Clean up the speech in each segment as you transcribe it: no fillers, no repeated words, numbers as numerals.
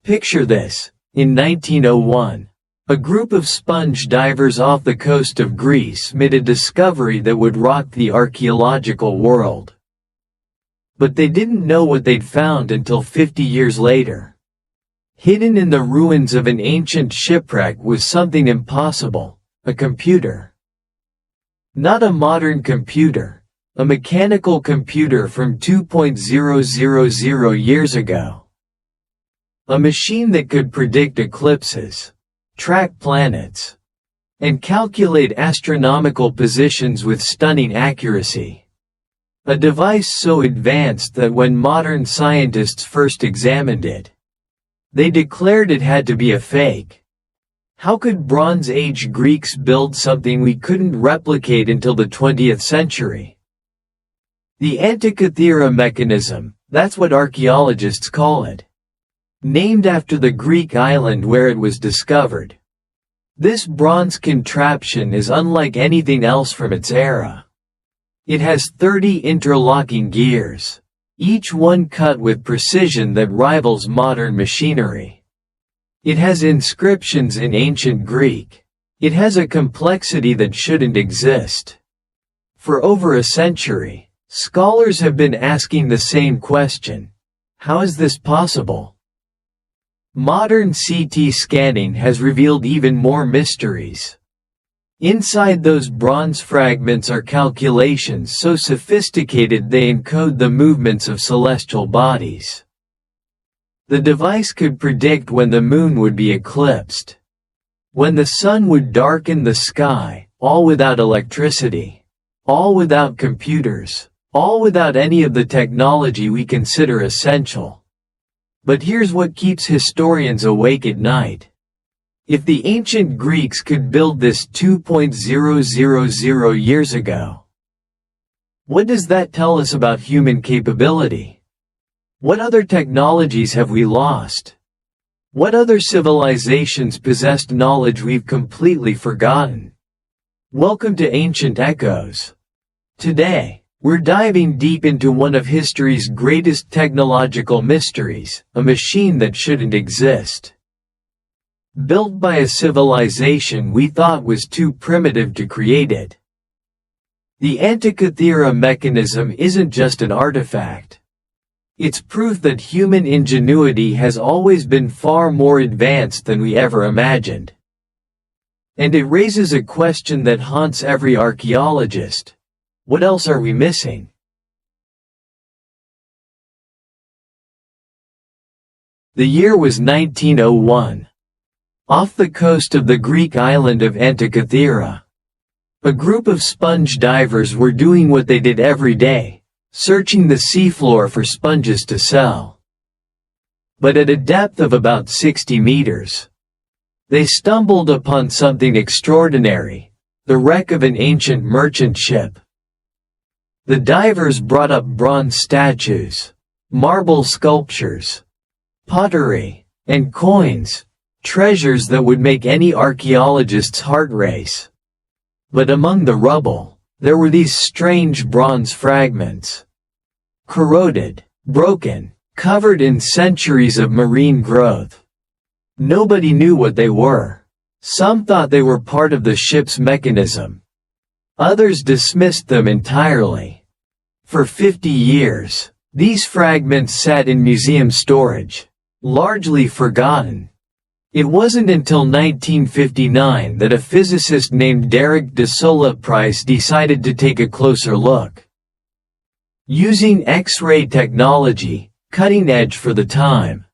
Picture this: in 1901, a group of sponge divers off the coast of Greece made a discovery that would rock the archaeological world. But they didn't know what they'd found until 50 years later. Hidden in the ruins of an ancient shipwreck was something impossible: a computer. Not a modern computer, a mechanical computer from 2,000 years ago. A machine that could predict eclipses, track planets, and calculate astronomical positions with stunning accuracy. A device so advanced that when modern scientists first examined it, they declared it had to be a fake. How could Bronze Age Greeks build something we couldn't replicate until the 20th century? The Antikythera Mechanism, that's what archaeologists call it. Named after the Greek island where it was discovered. This bronze contraption is unlike anything else from its era. It has 30 interlocking gears, each one cut with precision that rivals modern machinery. It has inscriptions in ancient Greek. It has a complexity that shouldn't exist. For over a century, scholars have been asking the same question: how is this possible? Modern CT scanning has revealed even more mysteries. Inside those bronze fragments are calculations so sophisticated they encode the movements of celestial bodies. The device could predict when the moon would be eclipsed, when the sun would darken the sky, all without electricity, all without computers, all without any of the technology we consider essential. But here's what keeps historians awake at night. If the ancient Greeks could build this 2,000 years ago, what does that tell us about human capability? What other technologies have we lost? What other civilizations possessed knowledge we've completely forgotten? Welcome to Ancient Echoes. Today, we're diving deep into one of history's greatest technological mysteries, a machine that shouldn't exist. Built by a civilization we thought was too primitive to create it. The Antikythera Mechanism isn't just an artifact. It's proof that human ingenuity has always been far more advanced than we ever imagined. And it raises a question that haunts every archaeologist. What else are we missing? The year was 1901. Off the coast of the Greek island of Antikythera, a group of sponge divers were doing what they did every day, searching the seafloor for sponges to sell. But at a depth of about 60 meters, they stumbled upon something extraordinary: the wreck of an ancient merchant ship. The divers brought up bronze statues, marble sculptures, pottery, and coins, treasures that would make any archaeologist's heart race. But among the rubble, there were these strange bronze fragments. Corroded, broken, covered in centuries of marine growth. Nobody knew what they were. Some thought they were part of the ship's mechanism. Others dismissed them entirely. For 50 years, these fragments sat in museum storage, largely forgotten. It wasn't until 1959 that a physicist named Derek de Solla Price decided to take a closer look. Using X-ray technology, cutting edge for the time,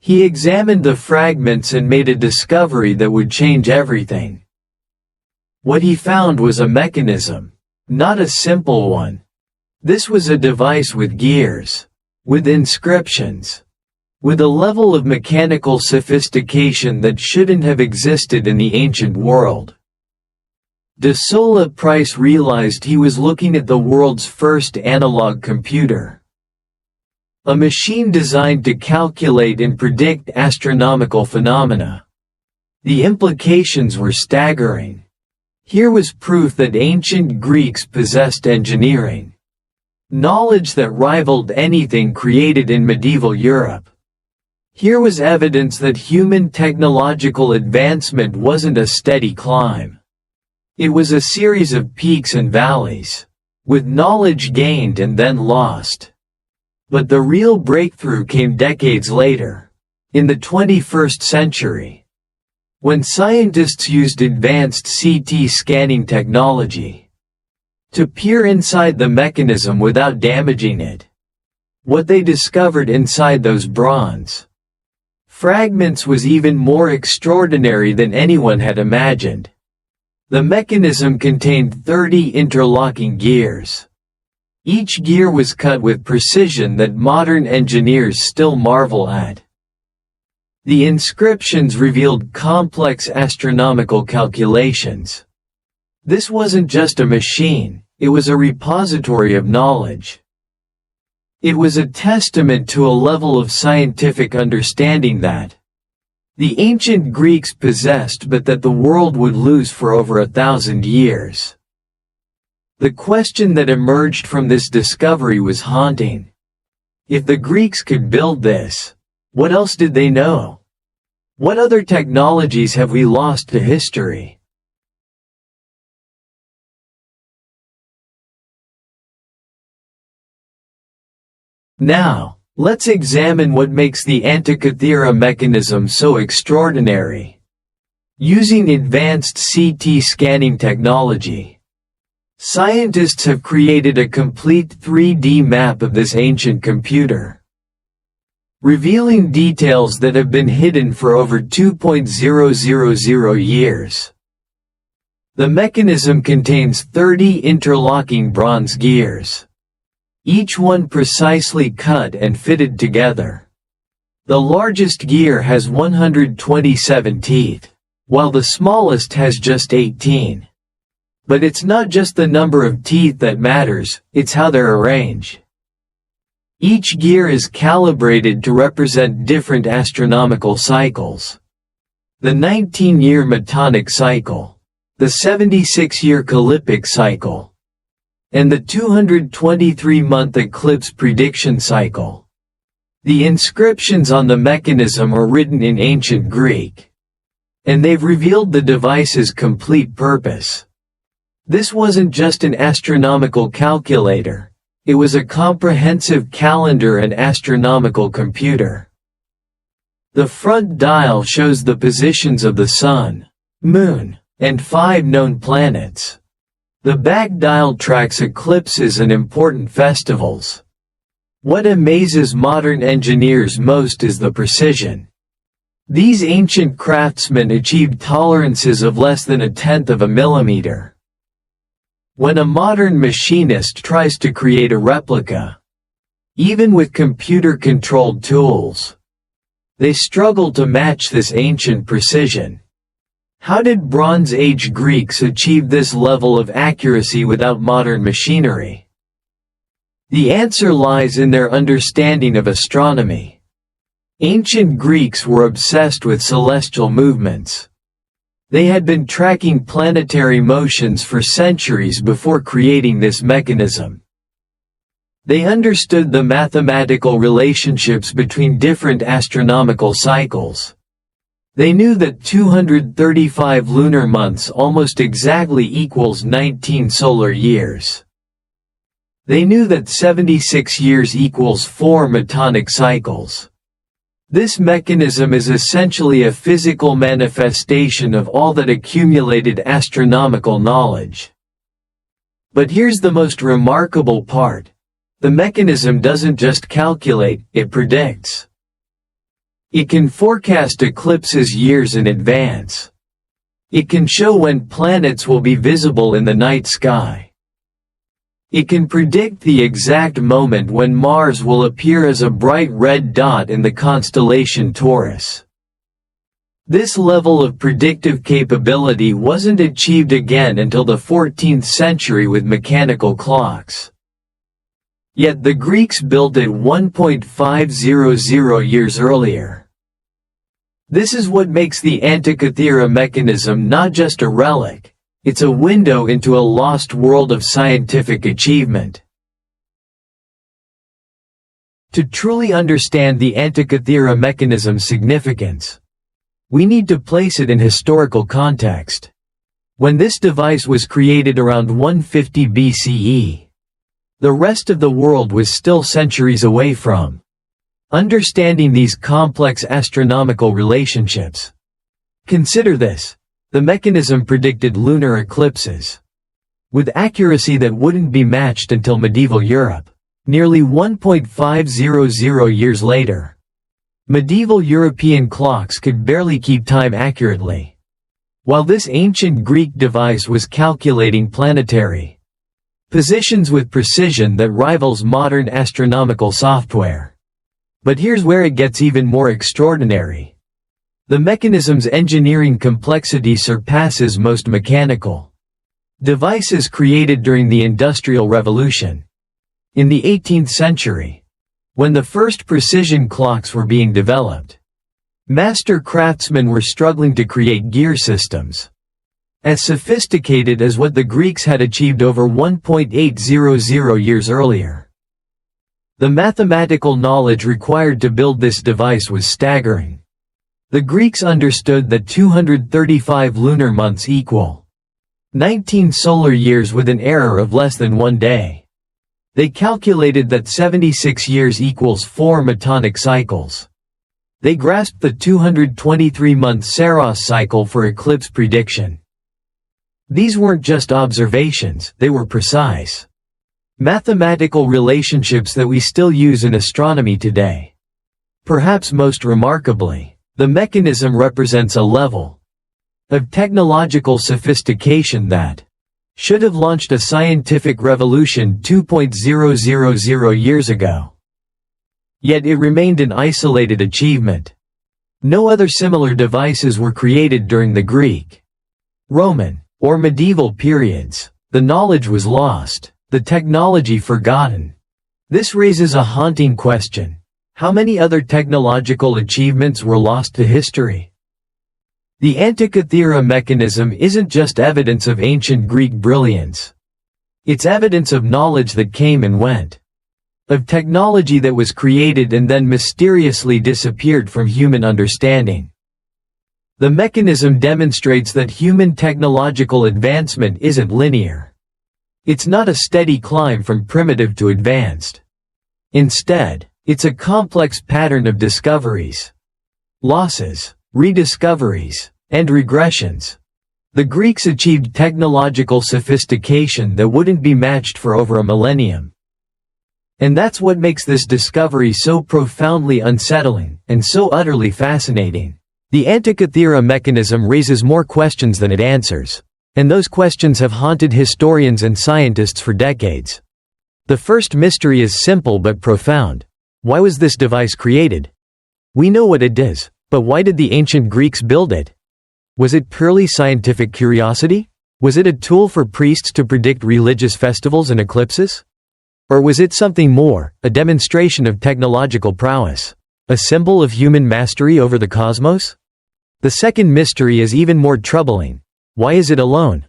he examined the fragments and made a discovery that would change everything. What he found was a mechanism, not a simple one. This was a device with gears, with inscriptions, with a level of mechanical sophistication that shouldn't have existed in the ancient world. De Solla Price realized he was looking at the world's first analog computer. A machine designed to calculate and predict astronomical phenomena. The implications were staggering. Here was proof that ancient Greeks possessed engineering. Knowledge that rivaled anything created in medieval Europe. Here was evidence that human technological advancement wasn't a steady climb. It was a series of peaks and valleys, with knowledge gained and then lost. But the real breakthrough came decades later, in the 21st century, when scientists used advanced CT scanning technology to peer inside the mechanism without damaging it. What they discovered inside those bronze fragments was even more extraordinary than anyone had imagined. The mechanism contained 30 interlocking gears. Each gear was cut with precision that modern engineers still marvel at. The inscriptions revealed complex astronomical calculations. This wasn't just a machine, it was a repository of knowledge. It was a testament to a level of scientific understanding that the ancient Greeks possessed but that the world would lose for over 1,000 years. The question that emerged from this discovery was haunting. If the Greeks could build this, what else did they know? What other technologies have we lost to history? Now, let's examine what makes the Antikythera mechanism so extraordinary. Using advanced CT scanning technology, scientists have created a complete 3D map of this ancient computer, revealing details that have been hidden for over 2,000 years. The mechanism contains 30 interlocking bronze gears, each one precisely cut and fitted together. The largest gear has 127 teeth, while the smallest has just 18. But it's not just the number of teeth that matters, it's how they're arranged. Each gear is calibrated to represent different astronomical cycles. The 19-year Metonic cycle, the 76-year Ecliptic cycle, and the 223-month eclipse prediction cycle. The inscriptions on the mechanism are written in ancient Greek, and they've revealed the device's complete purpose. This wasn't just an astronomical calculator, it was a comprehensive calendar and astronomical computer. The front dial shows the positions of the Sun, Moon, and 5 known planets. The back dial tracks eclipses and important festivals. What amazes modern engineers most is the precision. These ancient craftsmen achieved tolerances of less than 1/10 of a millimeter. When a modern machinist tries to create a replica, even with computer-controlled tools, they struggle to match this ancient precision. How did Bronze Age Greeks achieve this level of accuracy without modern machinery? The answer lies in their understanding of astronomy. Ancient Greeks were obsessed with celestial movements. They had been tracking planetary motions for centuries before creating this mechanism. They understood the mathematical relationships between different astronomical cycles. They knew that 235 lunar months almost exactly equals 19 solar years. They knew that 76 years equals 4 Metonic cycles. This mechanism is essentially a physical manifestation of all that accumulated astronomical knowledge. But here's the most remarkable part. The mechanism doesn't just calculate, it predicts. It can forecast eclipses years in advance. It can show when planets will be visible in the night sky. It can predict the exact moment when Mars will appear as a bright red dot in the constellation Taurus. This level of predictive capability wasn't achieved again until the 14th century with mechanical clocks. Yet the Greeks built it 1,500 years earlier. This is what makes the Antikythera mechanism not just a relic, it's a window into a lost world of scientific achievement. To truly understand the Antikythera mechanism's significance, we need to place it in historical context. When this device was created around 150 BCE, the rest of the world was still centuries away from understanding these complex astronomical relationships. Consider this: the mechanism predicted lunar eclipses with accuracy that wouldn't be matched until medieval Europe. Nearly 1.500 years later, medieval European clocks could barely keep time accurately, while this ancient Greek device was calculating planetary positions with precision that rivals modern astronomical software. But here's where it gets even more extraordinary. The mechanism's engineering complexity surpasses most mechanical devices created during the Industrial Revolution. In the 18th century, when the first precision clocks were being developed, master craftsmen were struggling to create gear systems as sophisticated as what the Greeks had achieved over 1.800 years earlier. The mathematical knowledge required to build this device was staggering. The Greeks understood that 235 lunar months equal 19 solar years with an error of less than 1 day. They calculated that 76 years equals 4 Metonic cycles. They grasped the 223-month Saros cycle for eclipse prediction. These weren't just observations, they were precise mathematical relationships that we still use in astronomy today. Perhaps most remarkably, the mechanism represents a level of technological sophistication that should have launched a scientific revolution 2,000 years ago. Yet it remained an isolated achievement. No other similar devices were created during the Greek, Roman, or medieval periods. The knowledge was lost, the technology forgotten. This raises a haunting question. How many other technological achievements were lost to history? The Antikythera mechanism isn't just evidence of ancient Greek brilliance. It's evidence of knowledge that came and went. Of technology that was created and then mysteriously disappeared from human understanding. The mechanism demonstrates that human technological advancement isn't linear. It's not a steady climb from primitive to advanced. Instead, it's a complex pattern of discoveries, losses, rediscoveries, and regressions. The Greeks achieved technological sophistication that wouldn't be matched for over a millennium. And that's what makes this discovery so profoundly unsettling, and so utterly fascinating. The Antikythera mechanism raises more questions than it answers. And those questions have haunted historians and scientists for decades. The first mystery is simple but profound. Why was this device created? We know what it does, but why did the ancient Greeks build it? Was it purely scientific curiosity? Was it a tool for priests to predict religious festivals and eclipses? Or was it something more, a demonstration of technological prowess? A symbol of human mastery over the cosmos? The second mystery is even more troubling. Why is it alone?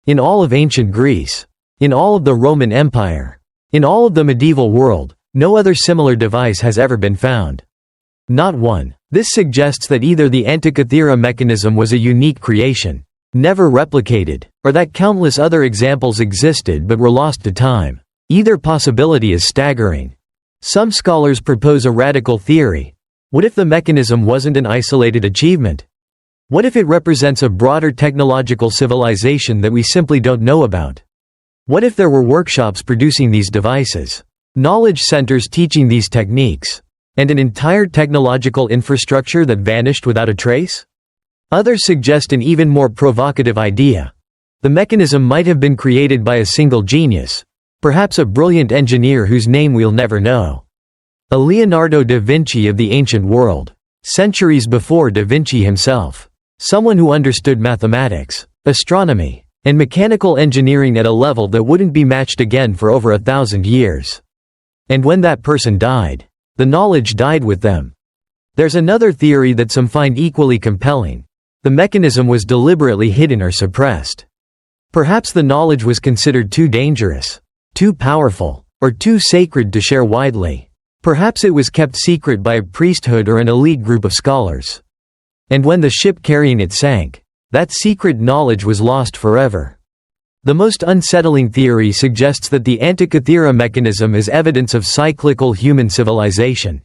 In all of ancient Greece, in all of the Roman Empire, in all of the medieval world, no other similar device has ever been found. Not one. This suggests that either the Antikythera mechanism was a unique creation, never replicated, or that countless other examples existed but were lost to time. Either possibility is staggering. Some scholars propose a radical theory. What if the mechanism wasn't an isolated achievement? What if it represents a broader technological civilization that we simply don't know about? What if there were workshops producing these devices, knowledge centers teaching these techniques, and an entire technological infrastructure that vanished without a trace? Others suggest an even more provocative idea. The mechanism might have been created by a single genius, perhaps a brilliant engineer whose name we'll never know. A Leonardo da Vinci of the ancient world, centuries before da Vinci himself. Someone who understood mathematics, astronomy, and mechanical engineering at a level that wouldn't be matched again for over 1,000 years. And when that person died, the knowledge died with them. There's another theory that some find equally compelling. The mechanism was deliberately hidden or suppressed. Perhaps the knowledge was considered too dangerous, too powerful, or too sacred to share widely. Perhaps it was kept secret by a priesthood or an elite group of scholars. And when the ship carrying it sank, that secret knowledge was lost forever. The most unsettling theory suggests that the Antikythera Mechanism is evidence of cyclical human civilization.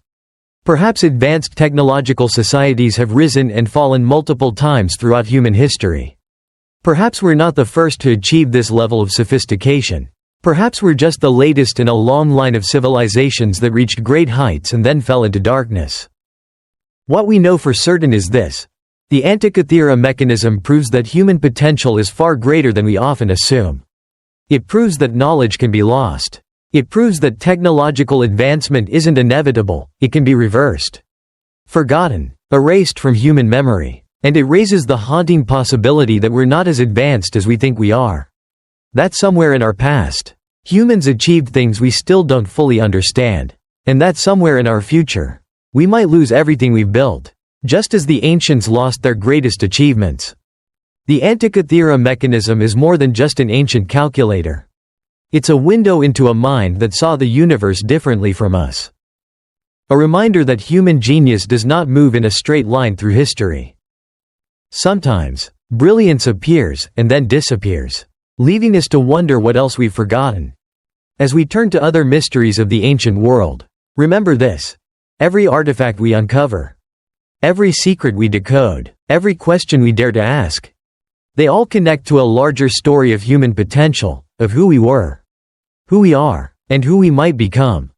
Perhaps advanced technological societies have risen and fallen multiple times throughout human history. Perhaps we're not the first to achieve this level of sophistication. Perhaps we're just the latest in a long line of civilizations that reached great heights and then fell into darkness. What we know for certain is this: the Antikythera Mechanism proves that human potential is far greater than we often assume. It proves that knowledge can be lost. It proves that technological advancement isn't inevitable, it can be reversed. Forgotten, erased from human memory. And it raises the haunting possibility that we're not as advanced as we think we are. That somewhere in our past, humans achieved things we still don't fully understand. And that somewhere in our future, we might lose everything we've built, just as the ancients lost their greatest achievements. The Antikythera Mechanism is more than just an ancient calculator. It's a window into a mind that saw the universe differently from us. A reminder that human genius does not move in a straight line through history. Sometimes, brilliance appears and then disappears, leaving us to wonder what else we've forgotten. As we turn to other mysteries of the ancient world, remember this: every artifact we uncover, every secret we decode, every question we dare to ask, they all connect to a larger story of human potential, of who we were, who we are, and who we might become.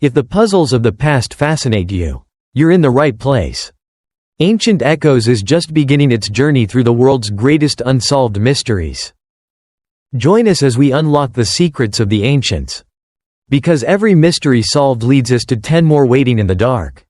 If the puzzles of the past fascinate you, you're in the right place. Ancient Echoes is just beginning its journey through the world's greatest unsolved mysteries. Join us as we unlock the secrets of the ancients. Because every mystery solved leads us to 10 more waiting in the dark.